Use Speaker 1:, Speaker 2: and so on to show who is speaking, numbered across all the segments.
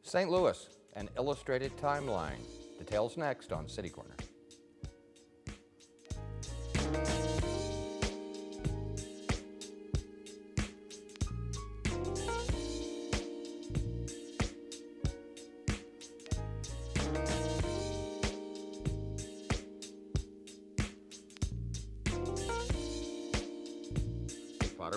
Speaker 1: St. Louis, an illustrated timeline. Details next on City Corner.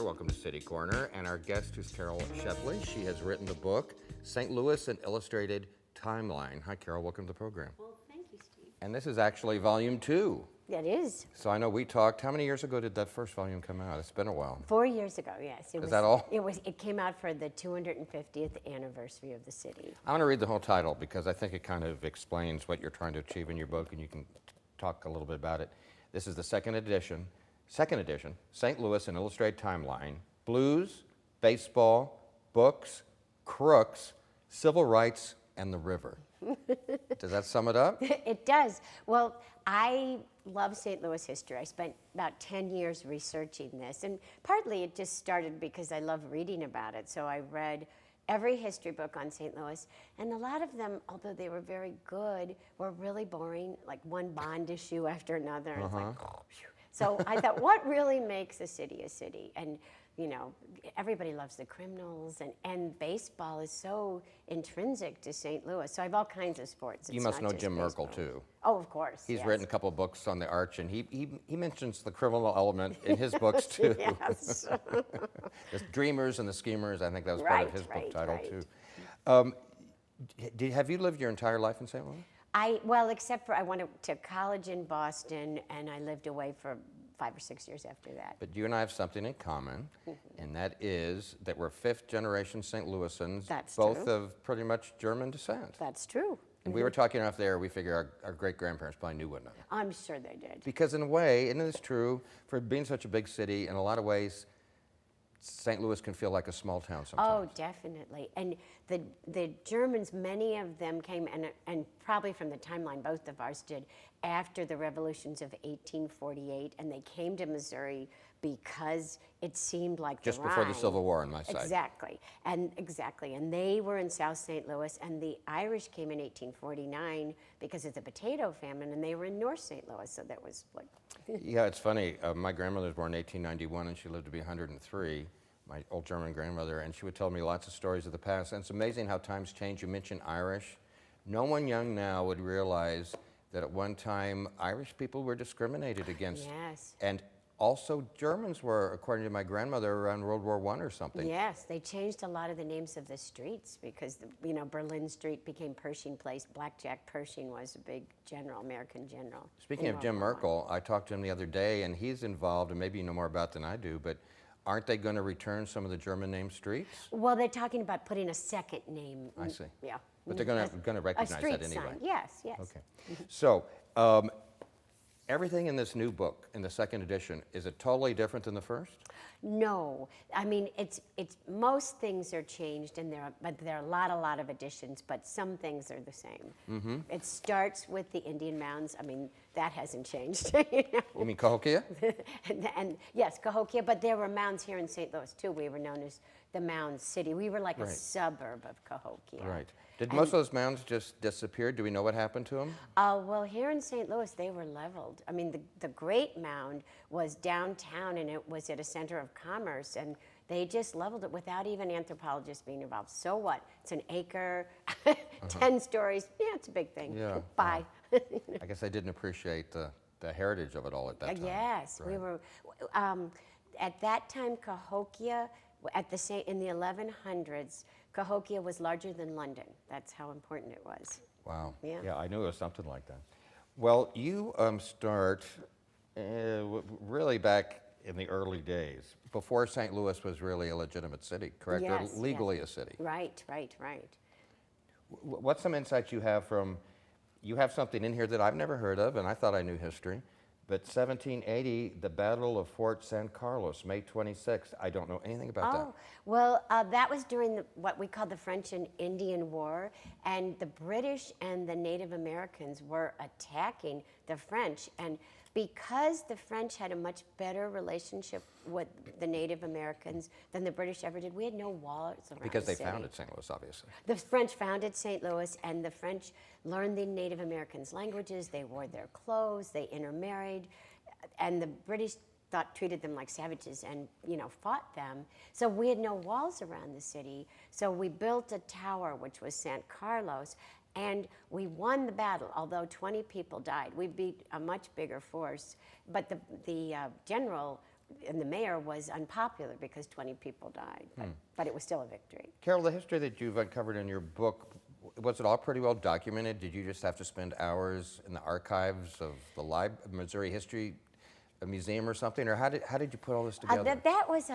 Speaker 1: Welcome to City Corner, and our guest is Carol Shepley. She has written the book, St. Louis, an Illustrated Timeline. Hi, Carol. Welcome to the program.
Speaker 2: Well, thank you, Steve.
Speaker 1: And this is actually volume 2.
Speaker 2: It is.
Speaker 1: So I know we talked. How many years ago did that first volume come out? It's been a while.
Speaker 2: 4 years ago, yes.
Speaker 1: Is that all?
Speaker 2: It came out for the 250th anniversary of the city.
Speaker 1: I want to read the whole title because I think it kind of explains what you're trying to achieve in your book, and you can talk a little bit about it. This is the second edition, St. Louis, an Illustrated Timeline. Blues, baseball, books, crooks, civil rights, and the river. Does that sum it up?
Speaker 2: It does. Well, I love St. Louis history. I spent about 10 years researching this, and partly it just started because I love reading about it. So I read every history book on St. Louis, and a lot of them, although they were very good, were really boring, like one Bond issue after another. It's like, phew. So I thought, what really makes a city a city? And you know, everybody loves the criminals, and baseball is so intrinsic to St. Louis. So I have all kinds of sports.
Speaker 1: You must know Jim Merkel, too.
Speaker 2: Oh, of course.
Speaker 1: He's written a couple of books on the Arch, and he mentions the criminal element in his books, too.
Speaker 2: Yes.
Speaker 1: The Dreamers and the Schemers, I think that was part of his book title, too. Have you lived your entire life in St. Louis?
Speaker 2: Well, except for I went to college in Boston, and I lived away for 5 or 6 years after that.
Speaker 1: But you and I have something in common, and that is that we're fifth-generation St. Louisans, both
Speaker 2: true.
Speaker 1: of pretty much German descent.
Speaker 2: That's true.
Speaker 1: And we were talking off there, we figure our great-grandparents probably knew one another.
Speaker 2: I'm sure they did.
Speaker 1: Because in a way, and it's true, for being such a big city, in a lot of ways, St. Louis can feel like a small town sometimes.
Speaker 2: Oh, definitely. And the Germans, many of them came, and probably from the timeline, both of ours did, after the revolutions of 1848, and they came to Missouri because it seemed like
Speaker 1: just before the Civil War on my side.
Speaker 2: Exactly. And they were in South St. Louis, and the Irish came in 1849 because of the potato famine, and they were in North St. Louis, so that was like...
Speaker 1: Yeah, it's funny. My grandmother was born in 1891, and she lived to be 103, my old German grandmother, and she would tell me lots of stories of the past. And it's amazing how times change. You mentioned Irish. No one young now would realize that at one time Irish people were discriminated against.
Speaker 2: Yes.
Speaker 1: And also Germans were, according to my grandmother, around World War I or something.
Speaker 2: Yes, they changed a lot of the names of the streets because, Berlin Street became Pershing Place. Blackjack Pershing was a big general, American general.
Speaker 1: Speaking of Jim Merkel, I talked to him the other day, and he's involved, and maybe you know more about than I do, but aren't they going to return some of the German name streets?
Speaker 2: Well, they're talking about putting a second name.
Speaker 1: I see.
Speaker 2: Yeah.
Speaker 1: But they're going to recognize that anyway.
Speaker 2: A street sign, yes.
Speaker 1: Okay. So, everything in this new book, in the second edition, is it totally different than the first?
Speaker 2: No, I mean it's most things are changed, but there are a lot of additions, but some things are the same. It starts with the Indian mounds. I mean that hasn't changed.
Speaker 1: You mean Cahokia?
Speaker 2: and yes, Cahokia, but there were mounds here in St. Louis too. We were known as the Mound City. We were like a suburb of Cahokia.
Speaker 1: Right. Did most of those mounds just disappear? Do we know what happened to them?
Speaker 2: Well, here in St. Louis, they were leveled. I mean, the Great Mound was downtown, and it was at a center of commerce, and they just leveled it without even anthropologists being involved. So what? It's an acre, 10 stories. Yeah, it's a big thing.
Speaker 1: Yeah.
Speaker 2: Bye.
Speaker 1: I guess I didn't appreciate the heritage of it all at that time.
Speaker 2: Yes,
Speaker 1: right.
Speaker 2: We were. At that time, Cahokia, in the 1100s, Cahokia was larger than London. That's how important it was.
Speaker 1: Wow.
Speaker 2: Yeah.
Speaker 1: I knew it was something like that. Well, you start really back in the early days, before St. Louis was really a legitimate city, correct?
Speaker 2: Yes,
Speaker 1: or legally a city.
Speaker 2: Right.
Speaker 1: What's some insights you have you have something in here that I've never heard of, and I thought I knew history, but 1780, the Battle of Fort San Carlos, May 26th. I don't know anything about that.
Speaker 2: Oh, well, that was during what we call the French and Indian War, and the British and the Native Americans were attacking the French, and because the French had a much better relationship with the Native Americans than the British ever did, we had no walls around
Speaker 1: Because
Speaker 2: the
Speaker 1: they
Speaker 2: city.
Speaker 1: founded St. Louis, obviously.
Speaker 2: The French founded St. Louis, and the French learned the Native Americans' languages. They wore their clothes. They intermarried, and the British treated them like savages and fought them. So we had no walls around the city. So we built a tower, which was San Carlos, and we won the battle. Although 20 people died, we beat a much bigger force. But the general and the mayor was unpopular because 20 people died. But it was still a victory.
Speaker 1: Carol, the history that you've uncovered in your book, was it all pretty well documented? Did you just have to spend hours in the archives of the Missouri History Museum or something? Or how did you put all this together?
Speaker 2: That was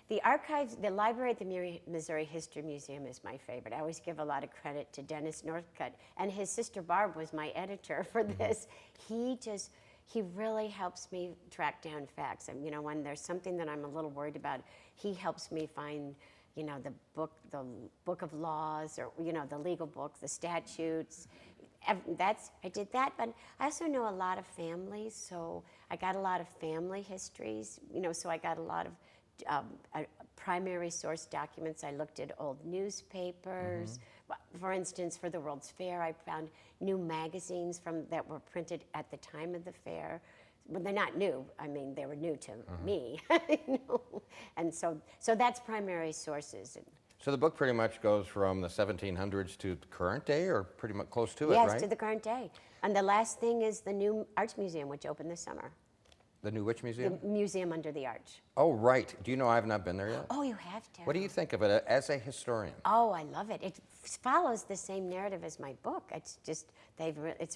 Speaker 2: the archives, the library at the Missouri History Museum is my favorite. I always give a lot of credit to Dennis Northcutt, and his sister Barb was my editor for this. He really helps me track down facts. And when there's something that I'm a little worried about, he helps me find the book of laws, or the legal book, the statutes. I did that, but I also know a lot of families, so I got a lot of family histories, so I got a lot of primary source documents. I looked at old newspapers. For instance, for the World's Fair, I found new magazines that were printed at the time of the fair. Well, they're not new. I mean, they were new to me, And so that's primary sources.
Speaker 1: So the book pretty much goes from the 1700s to the current day, or pretty much close to it,
Speaker 2: Yes,
Speaker 1: right?
Speaker 2: to the current day. And the last thing is the new Arts Museum, which opened this summer.
Speaker 1: The New Witch Museum?
Speaker 2: The museum under the arch.
Speaker 1: Oh, right. Do you know I've not been there yet?
Speaker 2: Oh, you have to.
Speaker 1: What do you think of it as a historian?
Speaker 2: Oh, I love it. It follows the same narrative as my book. It's just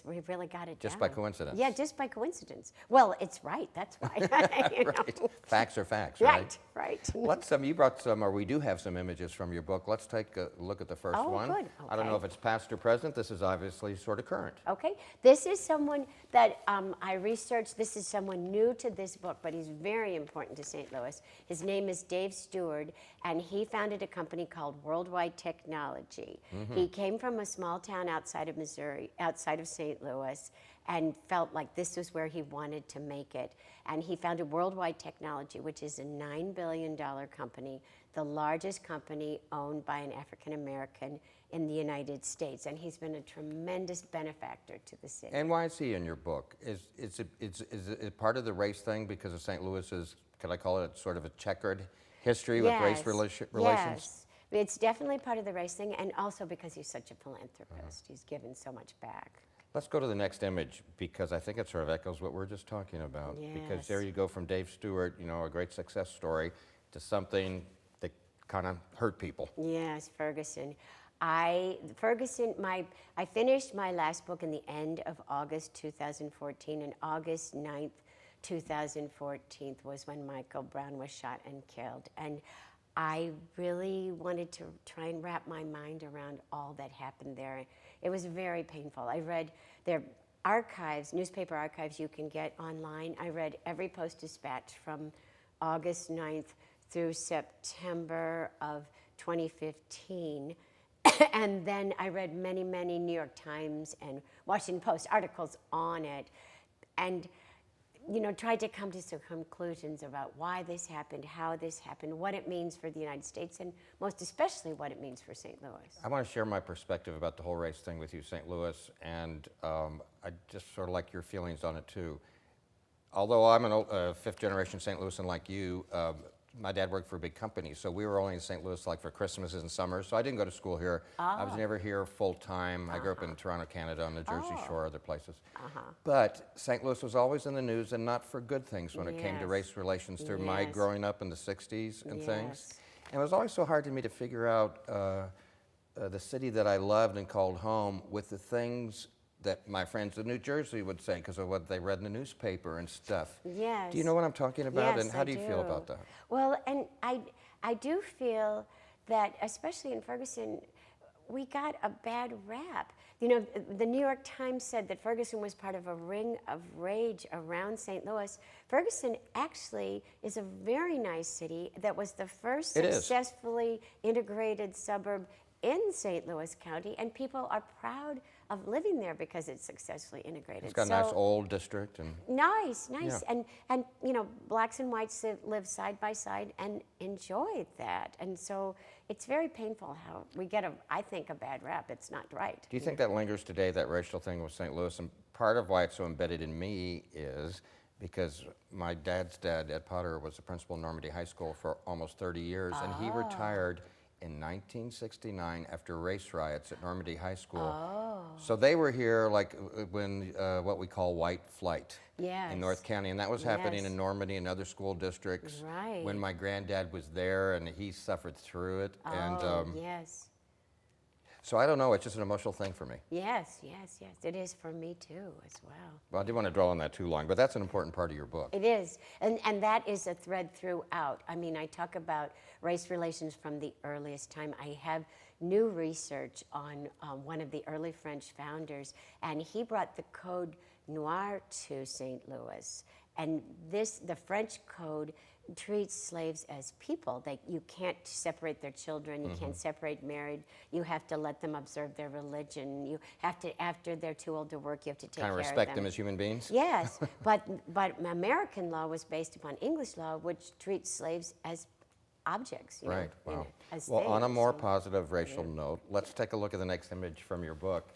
Speaker 2: we've really got it
Speaker 1: Just
Speaker 2: down.
Speaker 1: by coincidence?
Speaker 2: Yeah, just by coincidence. Well, it's right. That's why.
Speaker 1: Right. Facts are facts, right?
Speaker 2: Right.
Speaker 1: Let's you brought some, or we do have some images from your book. Let's take a look at the first
Speaker 2: Oh,
Speaker 1: one.
Speaker 2: good.
Speaker 1: I don't know if
Speaker 2: Okay.
Speaker 1: it's past or present. This is obviously sort of current.
Speaker 2: Okay, this is someone that I researched. This is someone new to this book, but he's very important to St. Louis. His name is Dave Stewart, and he founded a company called Worldwide Technology. He came from a small town outside of Missouri, outside of St. Louis, and felt like this was where he wanted to make it. And he founded Worldwide Technology, which is a $9 billion company, the largest company owned by an African American in the United States. And he's been a tremendous benefactor to the city.
Speaker 1: And why is he in your book? Is it part of the race thing because of St. Louis's, could I call it sort of a checkered history with race relations?
Speaker 2: Yes, it's definitely part of the race thing, and also because he's such a philanthropist. He's given so much back.
Speaker 1: Let's go to the next image, because I think it sort of echoes what we're just talking about. Because
Speaker 2: Yes.
Speaker 1: there you go from Dave Stewart, a great success story, to something that kind of hurt people.
Speaker 2: Yes, Ferguson. I finished my last book in the end of August 2014, and August 9th, 2014 was when Michael Brown was shot and killed. And I really wanted to try and wrap my mind around all that happened there. It was very painful. I read their archives, newspaper archives you can get online. I read every Post-Dispatch from August 9th through September of 2015. And then I read many, many New York Times and Washington Post articles on it, and tried to come to some conclusions about why this happened, how this happened, what it means for the United States, and most especially what it means for St. Louis.
Speaker 1: I want to share my perspective about the whole race thing with you, St. Louis, and I just sort of like your feelings on it too. Although I'm a fifth-generation St. Louisan like you, my dad worked for a big company, so we were only in St. Louis like for Christmases and summers, so I didn't go to school here. I was never here full-time. I grew up in Toronto, Canada, on the Jersey Shore, other places. But St. Louis was always in the news, and not for good things when it came to race relations through my growing up in the 60s and things. And it was always so hard to me to figure out the city that I loved and called home with the things that my friends in New Jersey would say because of what they read in the newspaper and stuff.
Speaker 2: Yes.
Speaker 1: Do you know what I'm talking about?
Speaker 2: Yes,
Speaker 1: And how do you feel about that?
Speaker 2: Well, and I do feel that, especially in Ferguson, we got a bad rap. The New York Times said that Ferguson was part of a ring of rage around St. Louis. Ferguson actually is a very nice city that was the first
Speaker 1: It is.
Speaker 2: successfully integrated suburb in St. Louis County, and people are proud of living there because it's successfully integrated.
Speaker 1: It's got a nice old district. And
Speaker 2: nice.
Speaker 1: Yeah.
Speaker 2: And you know, blacks and whites live side by side and enjoy that. And so it's very painful how we get I think, a bad rap. It's not right.
Speaker 1: Do you think that lingers today, that racial thing with St. Louis? And part of why it's so embedded in me is because my dad's dad, Ed Potter, was the principal in Normandy High School for almost 30 years, and he retired in 1969 after race riots at Normandy High School. So they were here like when what we call white flight in North County, and that was happening in Normandy and other school districts.
Speaker 2: Right.
Speaker 1: When my granddad was there, and he suffered through it.
Speaker 2: Yes.
Speaker 1: So I don't know, it's just an emotional thing for me.
Speaker 2: Yes. It is for me too, as well.
Speaker 1: Well, I didn't want to dwell on that too long, but that's an important part of your book.
Speaker 2: It is, and that is a thread throughout. I mean, I talk about race relations from the earliest time. I have new research on one of the early French founders, and he brought the Code Noir to St. Louis. And the French code treats slaves as people. You can't separate their children. You can't separate married. You have to let them observe their religion. You have to, after they're too old to work, you have to take
Speaker 1: Kind of
Speaker 2: care of
Speaker 1: respect them as human beings?
Speaker 2: Yes, but American law was based upon English law, which treats slaves as objects. You
Speaker 1: Right,
Speaker 2: know,
Speaker 1: wow.
Speaker 2: as
Speaker 1: Well, on a
Speaker 2: things,
Speaker 1: more
Speaker 2: so-
Speaker 1: positive racial note, let's take a look at the next image from your book,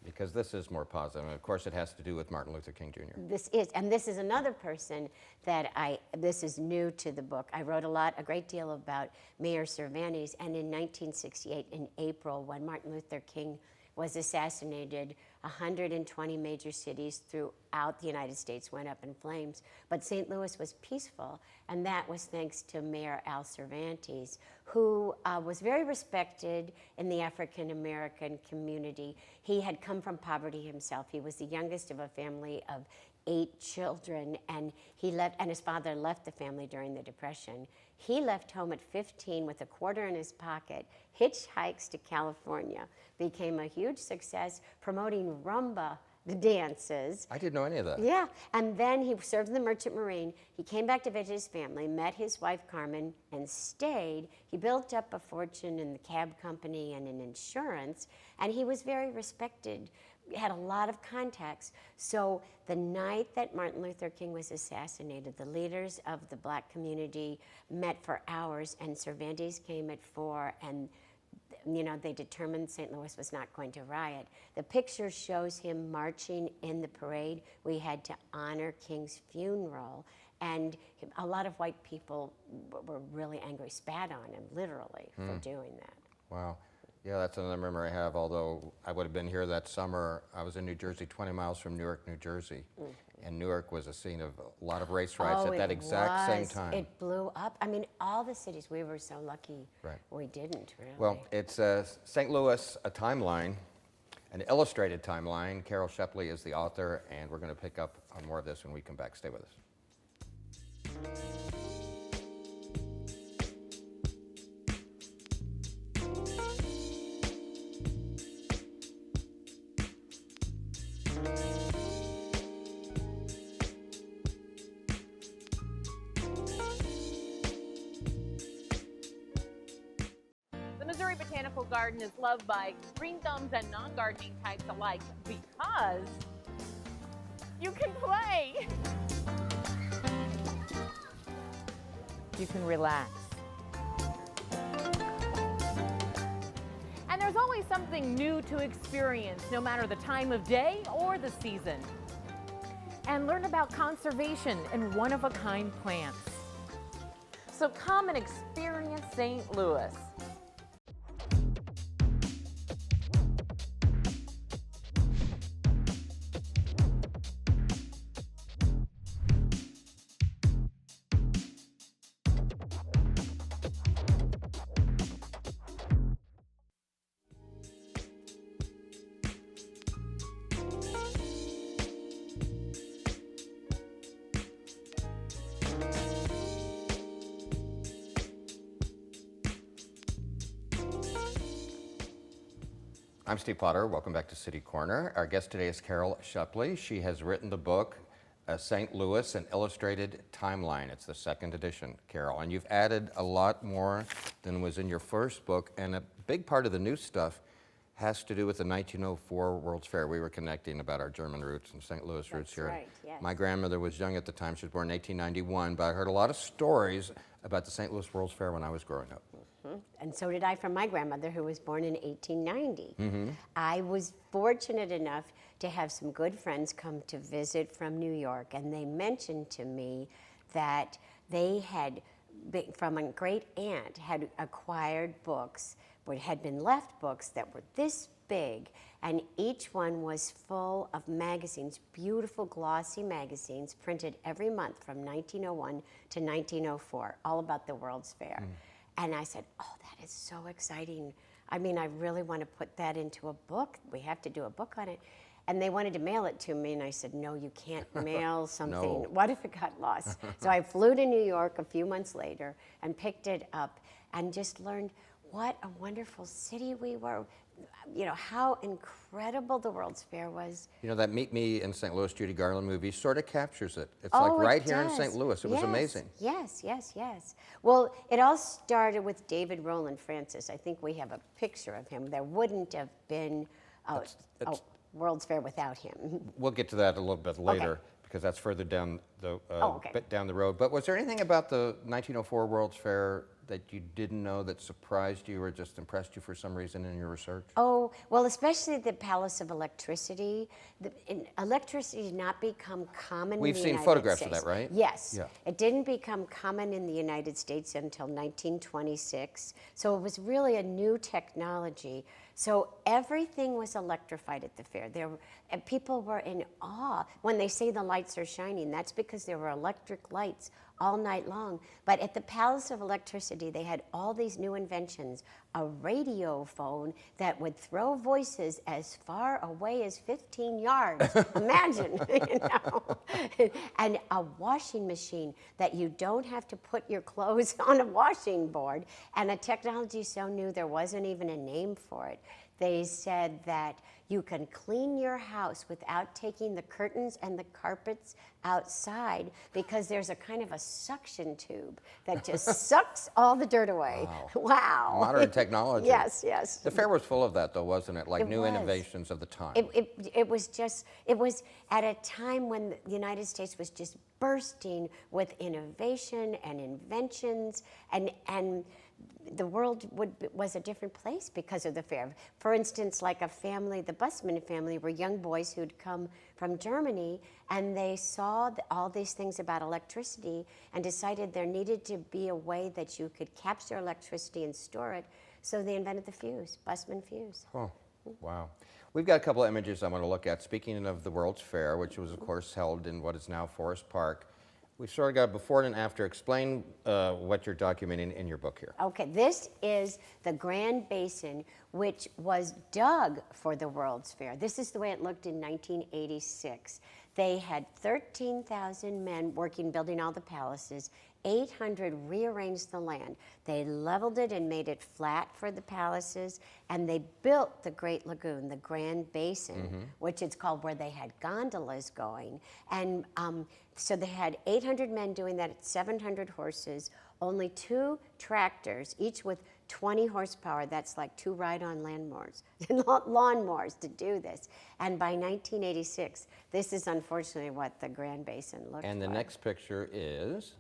Speaker 1: because this is more positive. And of course, it has to do with Martin Luther King Jr.
Speaker 2: This is another person that this is new to the book. I wrote a great deal about Mayor Cervantes, and in 1968, in April, when Martin Luther King was assassinated, 120 major cities throughout the United States went up in flames, but St. Louis was peaceful, and that was thanks to Mayor Al Cervantes, who was very respected in the African American community. He had come from poverty himself. He was the youngest of a family of 8 children, and his father left the family during the Depression. He left home at 15 with a quarter in his pocket, hitchhikes to California, became a huge success promoting rumba dances.
Speaker 1: I didn't know any of that.
Speaker 2: Yeah, and then he served in the Merchant Marine. He came back to visit his family, met his wife Carmen, and stayed. He built up a fortune in the cab company and in insurance, and he was very respected, had a lot of contacts. So the night that Martin Luther King was assassinated, the leaders of the black community met for hours, and Cervantes came at 4, and they determined St. Louis was not going to riot. The picture shows him marching in the parade. We had to honor King's funeral, and a lot of white people were really angry, spat on him, literally, for doing that.
Speaker 1: Wow. Yeah, that's another memory I have, although I would have been here that summer. I was in New Jersey, 20 miles from Newark, New Jersey. And Newark was a scene of a lot of race riots at that exact same time.
Speaker 2: It blew up. I mean, all the cities, we were so lucky we didn't, really.
Speaker 1: Well, it's St. Louis, a timeline, an illustrated timeline. Carol Shepley is the author, and we're going to pick up on more of this when we come back. Stay with us.
Speaker 3: The Missouri Botanical Garden is loved by green thumbs and non-gardening types alike because you can play. You can relax. And there's always something new to experience, no matter the time of day or the season. And learn about conservation and one-of-a-kind plants. So come and experience St. Louis.
Speaker 1: I'm Steve Potter. Welcome back to City Corner. Our guest today is Carol Shepley. She has written the book, St. Louis, an Illustrated Timeline. It's the 2nd edition, Carol. And you've added a lot more than was in your first book, and a big part of the new stuff has to do with the 1904 World's Fair. We were connecting about our German roots and St. Louis roots
Speaker 2: That's
Speaker 1: here.
Speaker 2: right, yes.
Speaker 1: My grandmother was young at the time. She was born in 1891, but I heard a lot of stories about the St. Louis World's Fair when I was growing up.
Speaker 2: And so did I from my grandmother, who was born in 1890.
Speaker 1: Mm-hmm.
Speaker 2: I was fortunate enough to have some good friends come to visit from New York, and they mentioned to me that they had, from a great aunt, had acquired books, but had been left books that were this big, and each one was full of magazines, beautiful glossy magazines printed every month from 1901 to 1904, all about the World's Fair. And I said, oh, that is so exciting. I mean, I really want to put that into a book. We have to do a book on it. And they wanted to mail it to me, and I said, no, you can't mail something.
Speaker 1: No.
Speaker 2: What if it got lost? So I flew to New York a few months later and picked it up and just learned what a wonderful city we were. You know, how incredible the World's Fair was.
Speaker 1: You know, that Meet Me in St. Louis, Judy Garland movie sort of captures it. It's
Speaker 2: Oh,
Speaker 1: like
Speaker 2: it
Speaker 1: right here in
Speaker 2: does.
Speaker 1: St. Louis. It was
Speaker 2: Yes,
Speaker 1: amazing.
Speaker 2: Yes, yes, yes. Well, it all started with David Rowland Francis. I think we have a picture of him. There wouldn't have been a World's Fair without him.
Speaker 1: We'll get to that a little bit later because that's further down the
Speaker 2: okay.
Speaker 1: bit down the road. But was there anything about the 1904 World's Fair that you didn't know that surprised you or just impressed you for some reason in your research?
Speaker 2: Oh, well, especially the Palace of Electricity. Electricity did not become common
Speaker 1: We've
Speaker 2: in the
Speaker 1: seen
Speaker 2: United
Speaker 1: photographs of
Speaker 2: States.
Speaker 1: that, right?
Speaker 2: Yes.
Speaker 1: Yeah.
Speaker 2: It didn't become common in the United States until 1926. So it was really a new technology. So everything was electrified at the fair. And people were in awe. When they say the lights are shining, that's because there were electric lights all night long. But at the Palace of Electricity, they had all these new inventions. A radio phone that would throw voices as far away as 15 yards. Imagine, you know. And a washing machine that you don't have to put your clothes on a washing board. And a technology so new there wasn't even a name for it. They said that you can clean your house without taking the curtains and the carpets outside because there's a kind of a suction tube that just sucks all the dirt away. Wow.
Speaker 1: Modern technology.
Speaker 2: Yes, yes.
Speaker 1: The fair was full of that, though, wasn't it? Like
Speaker 2: It
Speaker 1: new
Speaker 2: was.
Speaker 1: innovations of the time.
Speaker 2: It was at a time when the United States was just bursting with innovation and inventions, and the world was a different place because of the fair. For instance, like a family, the Busman family were young boys who'd come from Germany, and they saw all these things about electricity and decided there needed to be a way that you could capture electricity and store it. So they invented the fuse, Busman fuse.
Speaker 1: Oh, wow. We've got a couple of images I want to look at. Speaking of the World's Fair, which was, of course, held in what is now Forest Park, we've sort of got before and after. Explain what you're documenting in your book here.
Speaker 2: Okay, this is the Grand Basin, which was dug for the World's Fair. This is the way it looked in 1986. They had 13,000 men working, building all the palaces. 800 rearranged the land. They leveled it and made it flat for the palaces, and they built the Great Lagoon, the Grand Basin, which it's called, where they had gondolas going. And so they had 800 men doing that, 700 horses, only 2 tractors, each with 20 horsepower. That's like 2 ride-on lawnmowers to do this. And by 1986, this is unfortunately what the Grand Basin looked like.
Speaker 1: And the next picture is?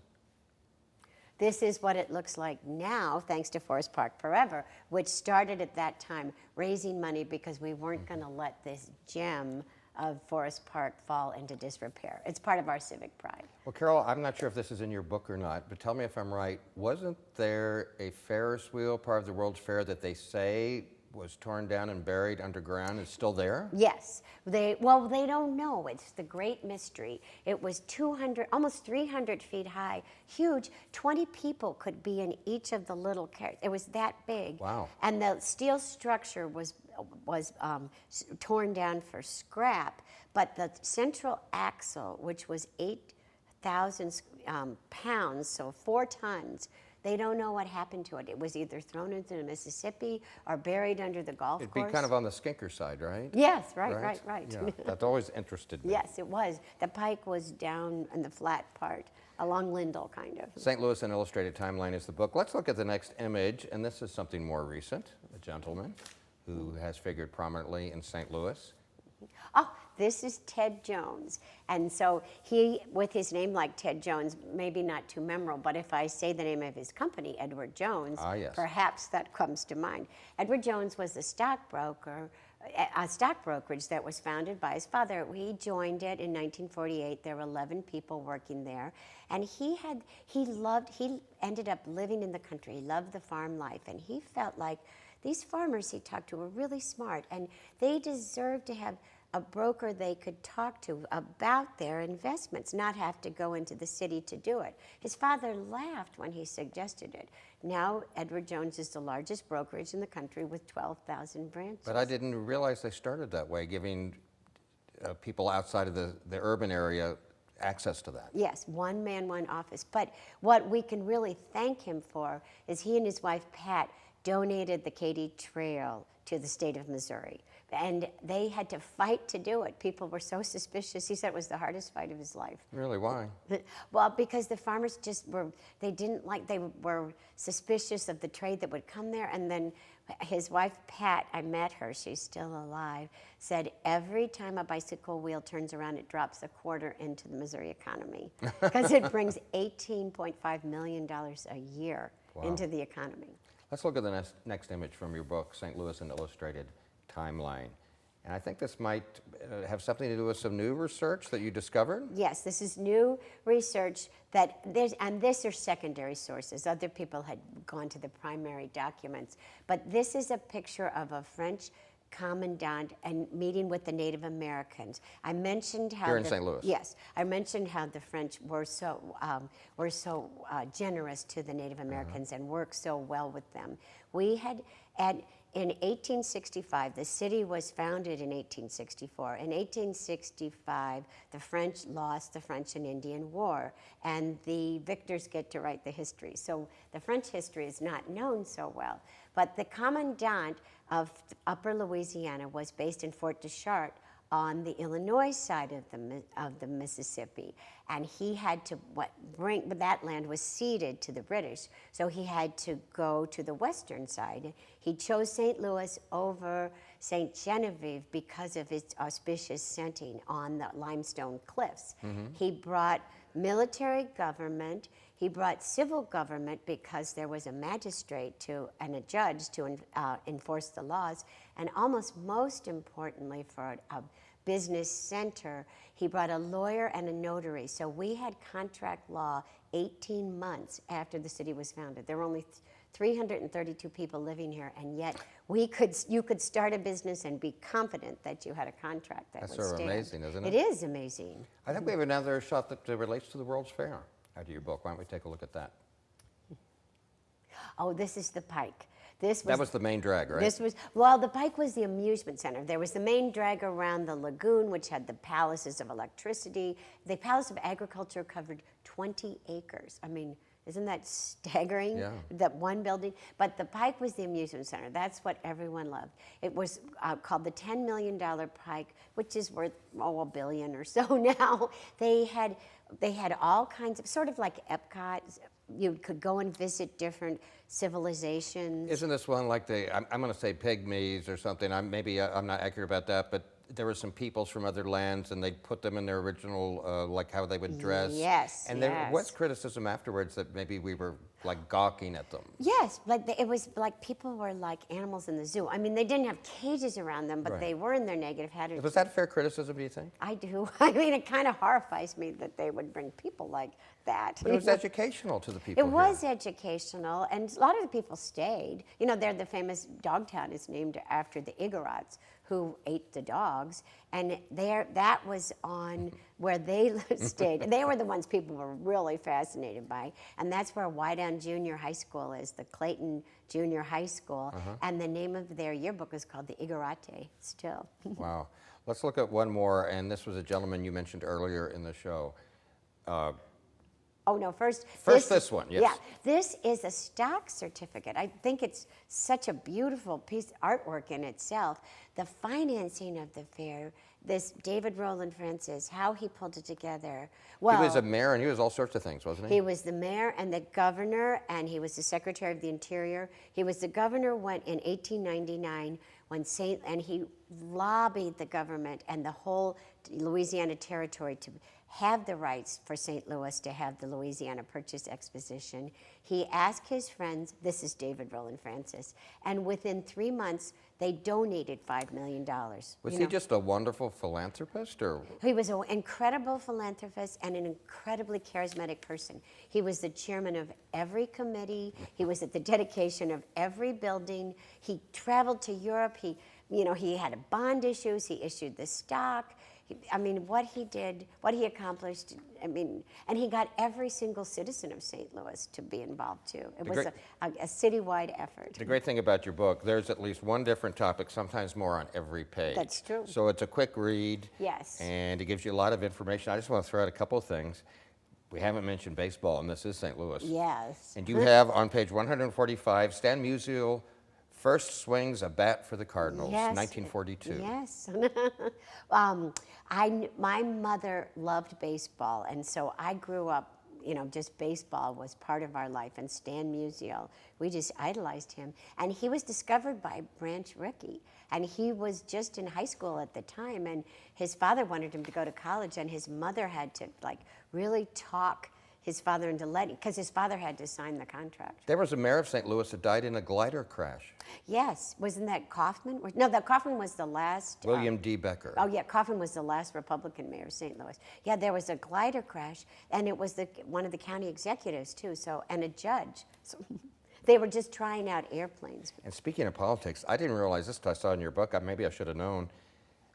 Speaker 2: This is what it looks like now, thanks to Forest Park Forever, which started at that time raising money because we weren't going to let this gem of Forest Park fall into disrepair. It's part of our civic pride.
Speaker 1: Well, Carol, I'm not sure if this is in your book or not, but tell me if I'm right. Wasn't there a Ferris wheel, part of the World's Fair, that they say was torn down and buried underground? It's still there?
Speaker 2: Yes. They don't know. It's the great mystery. It was 200, almost 300 feet high, huge. 20 people could be in each of the little carriages. It was that big.
Speaker 1: Wow.
Speaker 2: And the steel structure was torn down for scrap, but the central axle, which was 8,000 pounds, so 4 tons, They don't know what happened to it. It was either thrown into the Mississippi or buried under the golf
Speaker 1: It'd
Speaker 2: course.
Speaker 1: be kind of on the skinker side, right?
Speaker 2: Yes, right.
Speaker 1: Yeah, that's always interested me.
Speaker 2: Yes, it was. The pike was down in the flat part, along Lindell, kind of.
Speaker 1: St. Louis, an Illustrated Timeline is the book. Let's look at the next image, and this is something more recent, a gentleman who has figured prominently in St. Louis.
Speaker 2: Oh, this is Ted Jones. And so he, with his name like Ted Jones, maybe not too memorable, but if I say the name of his company, Edward Jones,
Speaker 1: yes.
Speaker 2: perhaps that comes to mind. Edward Jones was a stockbroker, a stock brokerage that was founded by his father. He joined it in 1948. There were 11 people working there. And he ended up living in the country. He loved the farm life. And he felt like these farmers he talked to were really smart, and they deserved to have a broker they could talk to about their investments, not have to go into the city to do it. His father laughed when he suggested it. Now, Edward Jones is the largest brokerage in the country with 12,000 branches.
Speaker 1: But I didn't realize they started that way, giving people outside of the urban area access to that.
Speaker 2: Yes, one man, one office. But what we can really thank him for is he and his wife, Pat, donated the Katy Trail to the state of Missouri. And they had to fight to do it. People were so suspicious. He said it was the hardest fight of his life.
Speaker 1: Really, why?
Speaker 2: Well, because the farmers just they were suspicious of the trade that would come there. And then his wife, Pat, I met her, she's still alive, said every time a bicycle wheel turns around, it drops a quarter into the Missouri economy. Because it brings $18.5 million a year into the economy.
Speaker 1: Let's look at the next image from your book, St. Louis, an Illustrated Timeline. And I think this might have something to do with some new research that you discovered?
Speaker 2: Yes, this is new research and these are secondary sources. Other people had gone to the primary documents. But this is a picture of a French commandant and meeting with the Native Americans. I mentioned how
Speaker 1: here in St. Louis.
Speaker 2: Yes, I mentioned how the French were so generous to the Native Americans and worked so well with them. We had in 1865, the city was founded in 1864. In 1865, the French lost the French and Indian War, and the victors get to write the history. So the French history is not known so well. But the commandant of Upper Louisiana was based in Fort Deschartres on the Illinois side of the Mississippi, and he had to but that land was ceded to the British, so he had to go to the western side. He chose St. Louis over St. Genevieve because of its auspicious setting on the limestone cliffs. He brought military government. He brought civil government because there was a magistrate and a judge to enforce the laws. And almost most importantly for a business center, he brought a lawyer and a notary. So we had contract law 18 months after the city was founded. There were only 332 people living here, and yet you could start a business and be confident that you had a contract that would stand.
Speaker 1: That's sort of amazing, isn't it?
Speaker 2: It is amazing.
Speaker 1: I think we have another shot that relates to the World's Fair out of your book. Why don't we take a look at that?
Speaker 2: Oh, this is the Pike.
Speaker 1: That was the main drag, right?
Speaker 2: The Pike was the amusement center. There was the main drag around the lagoon, which had the palaces of electricity. The Palace of Agriculture covered 20 acres. I mean, isn't that staggering?
Speaker 1: Yeah.
Speaker 2: That one building? But the Pike was the amusement center. That's what everyone loved. It was called the $10 million Pike, which is worth $1 billion or so now. They had all kinds of, sort of like Epcot. You could go and visit different civilizations.
Speaker 1: Isn't this one like I'm going to say pygmies or something? Maybe I'm not accurate about that, but there were some peoples from other lands, and they'd put them in their original, like how they would dress.
Speaker 2: Yes,
Speaker 1: and there was criticism afterwards that maybe we were like gawking at them.
Speaker 2: Yes, it was like people were like animals in the zoo. I mean, they didn't have cages around them, but they were in their negative habitat.
Speaker 1: Was that fair criticism, do you think?
Speaker 2: I do. I mean, it kind of horrifies me that they would bring people like that.
Speaker 1: But it was educational to the people.
Speaker 2: It was educational, and a lot of the people stayed. You know, the famous Dogtown is named after the Igorots, who ate the dogs, and that was on where they stayed. They were the ones people were really fascinated by, and that's where Wydown Junior High School is, the Clayton Junior High School, and the name of their yearbook is called the Igorote still.
Speaker 1: Wow. Let's look at one more, and this was a gentleman you mentioned earlier in the show.
Speaker 2: Oh, no, first
Speaker 1: this one, yes.
Speaker 2: Yeah, this is a stock certificate. I think it's such a beautiful piece of artwork in itself. The financing of the fair, this David Rowland Francis, how he pulled it together. Well,
Speaker 1: He was a mayor and he was all sorts of things, wasn't he?
Speaker 2: he was the mayor and the governor, and he was the Secretary of the Interior. He was the governor when in 1899 when and he lobbied the government and the whole Louisiana Territory to have the rights for St. Louis to have the Louisiana Purchase Exposition. He asked his friends, this is David Rowland Francis, and within 3 months, they donated $5 million.
Speaker 1: Was he just a wonderful philanthropist, or?
Speaker 2: He was an incredible philanthropist and an incredibly charismatic person. He was the chairman of every committee. He was at the dedication of every building. He traveled to Europe. He had bond issues. He issued the stock. What he did, what he accomplished, and he got every single citizen of St. Louis to be involved too. It was a citywide effort.
Speaker 1: The great thing about your book, there's at least one different topic, sometimes more on every page.
Speaker 2: That's true.
Speaker 1: So it's a quick read.
Speaker 2: Yes.
Speaker 1: And it gives you a lot of information. I just want to throw out a couple of things. We haven't mentioned baseball, and this is St. Louis.
Speaker 2: Yes.
Speaker 1: And you have on page 145, Stan Musial first swings a bat for the Cardinals,
Speaker 2: Yes.
Speaker 1: 1942.
Speaker 2: Yes. My mother loved baseball, and so I grew up, just baseball was part of our life. And Stan Musial, we just idolized him. And he was discovered by Branch Rickey, and he was just in high school at the time, and his father wanted him to go to college, and his mother had to really talk his father into letting, because his father had to sign the contract.
Speaker 1: There was a mayor of St. Louis that died in a glider crash.
Speaker 2: Yes, wasn't that Kaufman? No, that Kaufman was the last.
Speaker 1: William D. Becker.
Speaker 2: Oh yeah, Kaufman was the last Republican mayor of St. Louis. Yeah, there was a glider crash, and it was one of the county executives too. So, and a judge. So they were just trying out airplanes.
Speaker 1: And speaking of politics, I didn't realize this till I saw in your book. Maybe I should have known.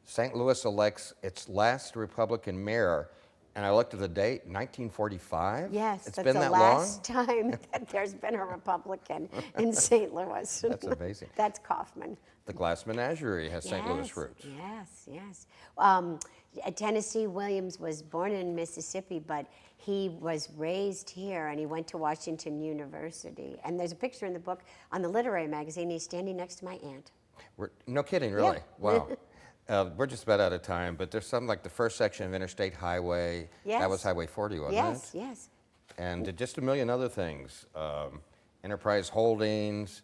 Speaker 1: St. Louis elects its last Republican mayor. And I looked at the date, 1945?
Speaker 2: Yes,
Speaker 1: it's
Speaker 2: that's
Speaker 1: been
Speaker 2: the
Speaker 1: that
Speaker 2: last time that there's been a Republican in St. Louis.
Speaker 1: That's amazing.
Speaker 2: That's Kaufman.
Speaker 1: The Glass Menagerie has St. Louis roots.
Speaker 2: Yes. Tennessee Williams was born in Mississippi, but he was raised here, and he went to Washington University. And there's a picture in the book on the literary magazine. He's standing next to my aunt.
Speaker 1: No kidding, really?
Speaker 2: Yeah.
Speaker 1: Wow. We're just about out of time, but there's something like the first section of Interstate Highway.
Speaker 2: Yes.
Speaker 1: That was Highway 40, wasn't it?
Speaker 2: Yes.
Speaker 1: And just a million other things. Enterprise Holdings,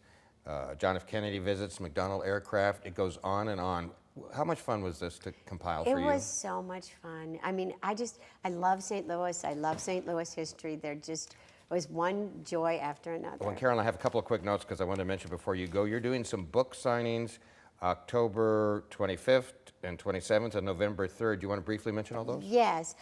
Speaker 1: John F. Kennedy visits, McDonnell Aircraft. It goes on and on. How much fun was this to compile for you?
Speaker 2: It was so much fun. I love St. Louis. I love St. Louis history. It was one joy after another.
Speaker 1: Well, and Carol, I have a couple of quick notes because I wanted to mention before you go. You're doing some book signings October 25th and 27th and November 3rd. Do you want to briefly mention all those?
Speaker 2: Yes.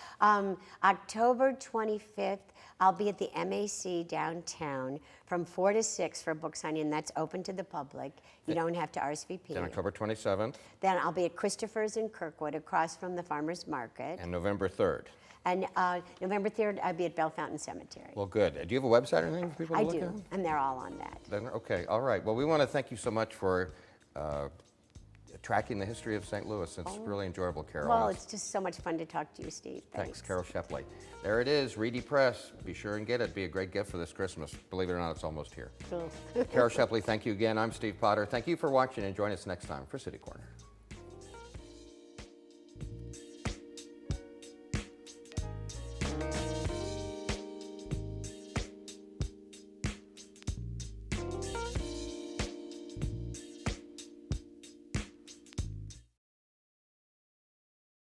Speaker 2: October 25th, I'll be at the MAC downtown from 4 to 6 for a book signing, and that's open to the public. You don't have to RSVP.
Speaker 1: Then October 27th.
Speaker 2: Then I'll be at Christopher's in Kirkwood, across from the Farmers Market.
Speaker 1: And November 3rd.
Speaker 2: And November 3rd, I'll be at Bell Fountain Cemetery.
Speaker 1: Well, good. Do you have a website or anything for people to
Speaker 2: I
Speaker 1: look at?
Speaker 2: do, and they're all on that.
Speaker 1: Then, okay, all right. Well, we want to thank you so much for tracking the history of St. Louis. It's really enjoyable, Carol.
Speaker 2: Well, it's just so much fun to talk to you, Steve.
Speaker 1: Thanks, Carol Shepley. There it is, Reedy Press. Be sure and get it. Be a great gift for this Christmas. Believe it or not, it's almost here.
Speaker 2: Cool.
Speaker 1: Carol Shepley, thank you again. I'm Steve Potter. Thank you for watching, and join us next time for City Corner.